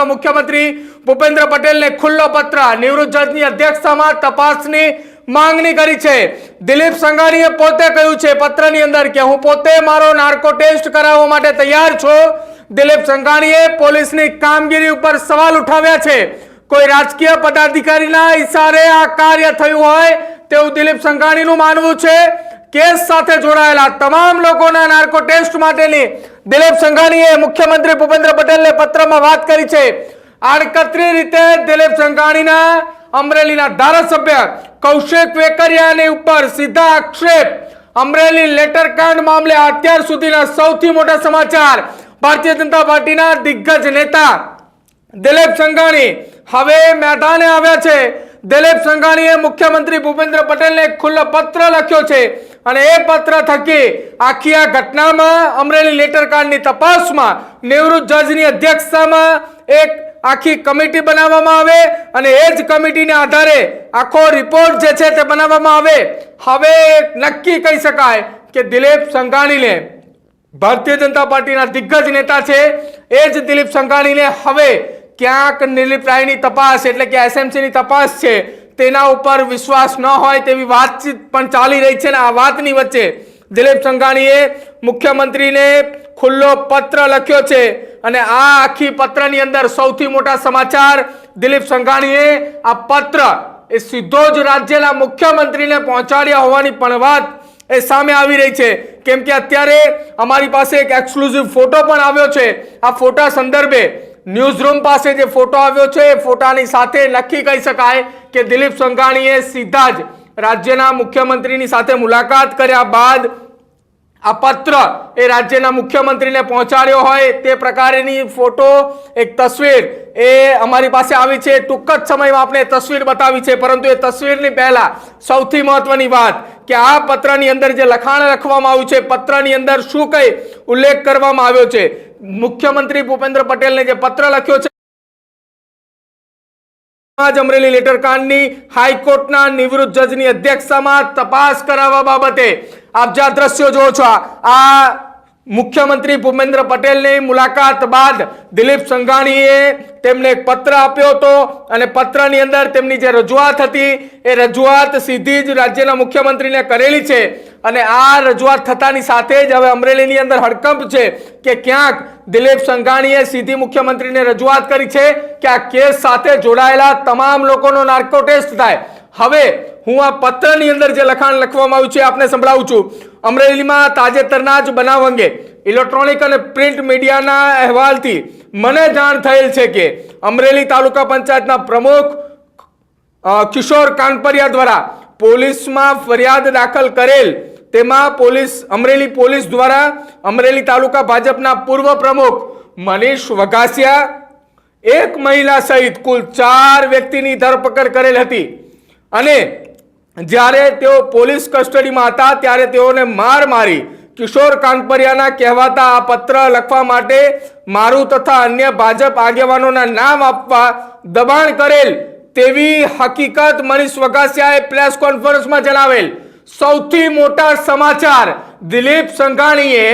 જેમાં મુખ્યમંત્રી ભૂપેન્દ્ર પટેલને ખુલ્લો પત્ર નિવૃત્ત જજની અધ્યક્ષતામાં તપાસની માંગણી કરી છે। દિલીપ સંઘાણીએ પોતે કહ્યું છે પત્રની અંદર કે હું પોતે મારો નાર્કો ટેસ્ટ કરાવવા માટે તૈયાર છું। દિલીપ સંઘાણીએ પોલીસની કામગીરી ઉપર સવાલ ઉઠાવ્યા છે। કોઈ રાજકીય પદાધિકારીના ઇશારે આ કાર્ય થયું હોય તેવું દિલીપ સંઘાણીનું માનવું છે। કેસ સાથે જોડાયેલા તમામ લોકોના નાર્કો ટેસ્ટ માટેની દિલીપ સંઘાણીએ મુખ્યમંત્રી ભૂપેન્દ્ર પટેલને પત્રમાં વાત કરી છે। આડકતરી રીતે દિલીપ સંઘાણીના અમરેલીના ધારાસભ્ય કૌશિક વેકરિયાની ઉપર સીધા આક્ષેપ। અમરેલી લેટર કાંડ મામલે અત્યાર સુધીના સૌથી મોટા સમાચાર। ભારતીય જનતા પાર્ટીના દિગ્ગજ નેતા દિલીપ સંઘાણી હવે મેદાને આવ્યા છે। દિલીપ સંઘાણીએ મુખ્યમંત્રી ભૂપેન્દ્ર પટેલને એક ખુલ્લો પત્ર લખ્યો છે અને એ પત્ર થકી આખી આ ઘટનામાં અમરેલી લેટર કાંડની તપાસમાં નિવૃત્ત જજની અધ્યક્ષતામાં એક આખી કમિટી બનાવવામાં આવે અને એ જ કમિટીના આધારે આખો રિપોર્ટ જે છે તે બનાવવામાં આવે। હવે નક્કી કહી શકાય કે દિલીપ સંઘાણીને ભારતીય જનતા પાર્ટીના દિગ્ગજ નેતા છે એ જ દિલીપ સંઘાણીને હવે ક્યાંક નિર્લિપ્ત રાયની તપાસ એટલે કે એસએમસીની તપાસ છે તેના ઉપર વિશ્વાસ ન હોય તેવી વાતચીત પણ ચાલી રહી છે। ને આ વાતની વચ્ચે દિલીપ સંઘાણીએ મુખ્યમંત્રીને ખુલ્લો પત્ર લખ્યો છે અને આ આખી પત્રની અંદર સૌથી મોટા સમાચાર દિલીપ સંઘાણીએ આ પત્ર એ સીધો જ રાજ્યના મુખ્યમંત્રીને પહોંચાડ્યા હોવાની પણ વાત એ સામે આવી રહી છે। કેમ કે અત્યારે અમારી પાસે એક એક્સક્લુઝિવ ફોટો પણ આવ્યો છે। આ ફોટા સંદર્ભે ન્યૂઝ રૂમ પાસે જે ફોટો આવ્યો છે એ ફોટાની સાથે નક્કી કહી શકાય કે દિલીપ સંઘાણીએ સીધા જ રાજ્યના મુખ્યમંત્રીની સાથે મુલાકાત કર્યા બાદ આ પત્ર એ રાજ્યના મુખ્યમંત્રીને પહોંચાડ્યો હોય તે પ્રકારની ફોટો એક તસવીર એ અમારી પાસે આવી છે। ટૂંક જ સમયમાં આપણે તસવીર બતાવી છે, પરંતુ એ તસવીરની પહેલા સૌથી મહત્વની વાત કે આ પત્રની અંદર જે લખાણ લખવામાં આવ્યું છે, પત્રની અંદર શું કઈ ઉલ્લેખ કરવામાં આવ્યો છે। મુખ્યમંત્રી ભૂપેન્દ્ર પટેલને જે પત્ર લખ્યો છે આજ અમરેલી લેટર કાંડની હાઈકોર્ટના નિવૃત્ત જજની અધ્યક્ષતામાં તપાસ કરાવવા બાબતે આપ જે દ્રશ્યો જોવો છો આ મુખ્યમંત્રી ભૂપેન્દ્ર પટેલની મુલાકાત બાદ દિલીપ સંઘાણીએ તેમને એક પત્ર આપ્યો હતો અને પત્રની અંદર તેમની જે રજૂઆત હતી એ રજૂઆત સીધી જ રાજ્યના મુખ્યમંત્રીને કરેલી છે અને આ રજૂઆત થતાની સાથે જ હવે અમરેલીની અંદર હડકંપ છે કે ક્યાંક દિલીપ સંઘાણીએ સીધી મુખ્યમંત્રીને રજૂઆત કરી છે કે આ કેસ સાથે જોડાયેલા તમામ લોકોનો નાર્કો ટેસ્ટ થાય। હવે હું આ પત્રની અંદર જે લખાણ લખવામાં આવ્યું છે આપને સંભળાવું છું। અમરેલીમાં તાજેતરના જ બનાવ અંગે ઇલેક્ટ્રોનિક અને પ્રિન્ટ મીડિયાના અહેવાલથી મને જાણ થયેલ છે કે અમરેલી તાલુકા પંચાયતના પ્રમુખ કિશોર કાનપરિયા દ્વારા પોલીસમાં ફરિયાદ દાખલ કરેલ તેમાં અમરેલી પોલીસ દ્વારા અમરેલી તાલુકા ભાજપના પૂર્વ પ્રમુખ મનીષ વઘાસિયા એક મહિલા સહિત કુલ 4 વ્યક્તિની ધરપકડ કરેલ હતી અને જ્યારે તેઓ પોલીસ કસ્ટડીમાં હતા ત્યારે તેઓને માર મારી કિશોર કાનપરિયાના કહેવાતા આ પત્ર લખવા માટે મારું તથા અન્ય ભાજપ આગેવાનોના નામ આપવા દબાણ કરેલ તેવી હકીકત મનીષ વઘાસિયાએ પ્રેસ કોન્ફરન્સમાં જણાવેલ। સૌથી મોટા સમાચાર દિલીપ સંઘાણીએ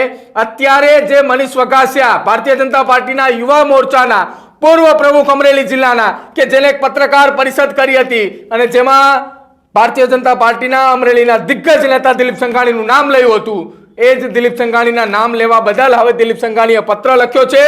અત્યારે જે મનીષ વઘાસિયા ભારતીય જનતા પાર્ટીના યુવા મોરચાના પૂર્વ પ્રમુખ અમરેલી જિલ્લાના કે જેને એક પત્રકાર પરિષદ કરી હતી અને જેમાં ભારતીય જનતા પાર્ટીના અમરેલીના દિગ્ગજ નેતા દિલીપ સંઘાણીનું નામ લેવું હતું એ જ દિલીપ સંઘાણીના નામ લેવા બદલ હવે દિલીપ સંઘાણીએ પત્ર લખ્યો છે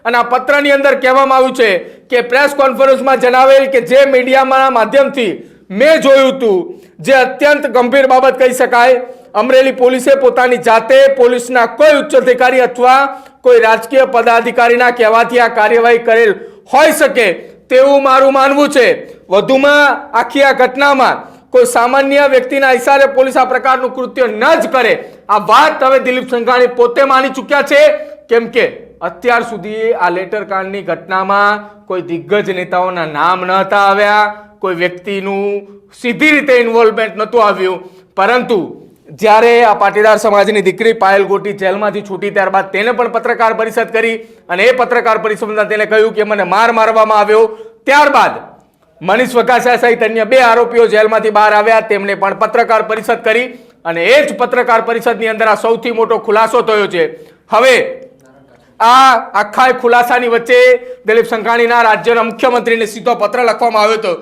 અને આ પત્રની અંદર કહેવામાં આવ્યું છે કે પ્રેસ કોન્ફરન્સમાં જણાવેલ કે જે મીડિયાના માધ્યમથી મેં જોયું હતું જે અત્યંત ગંભીર બાબત કહી શકાય। અમરેલી પોલીસે પોતાની જાતે પોલીસના કોઈ ઉચ્ચ અધિકારી અથવા કોઈ રાજકીય પદાધિકારીના કહેવાથી આ કાર્યવાહી કરેલ હોઈ શકે તેવું મારું માનવું છે। વધુમાં આખી આ ઘટનામાં કોઈ સામાન્ય વ્યક્તિના ઇશારે પોલીસ આ પ્રકારનું કૃત્ય ન જ કરે આ વાત હવે દિલીપ સંઘાણી પોતે માની ચૂક્યા છે। કેમ કે અત્યાર સુધી આ લેટર કાંડની ઘટનામાં કોઈ દિગ્ગજ નેતાઓના નામ ન હતા આવ્યા, કોઈ વ્યક્તિનું સીધી રીતે ઇન્વોલ્વમેન્ટ નહોતું આવ્યું, પરંતુ જ્યારે આ પાટીદાર સમાજની દીકરી પાયલ ગોટી જેલમાંથી છૂટી ત્યારબાદ તેને પણ પત્રકાર પરિષદ કરી અને એ પત્રકાર પરિષદમાં તેને કહ્યું કે મને મારવામાં આવ્યો। ત્યારબાદ મનીષ વઘાસિયા સહિત અન્ય 2 આરોપીઓ જેલમાંથી બહાર આવ્યા, તેમણે પણ પત્રકાર પરિષદ કરી અને એ જ પત્રકાર પરિષદની અંદર આ સૌથી મોટો ખુલાસો થયો છે। હવે આ આખા ખુલાસાની વચ્ચે દિલીપ સંઘાણીના રાજ્યના મુખ્યમંત્રીને સીધો પત્ર લખવામાં આવ્યો હતો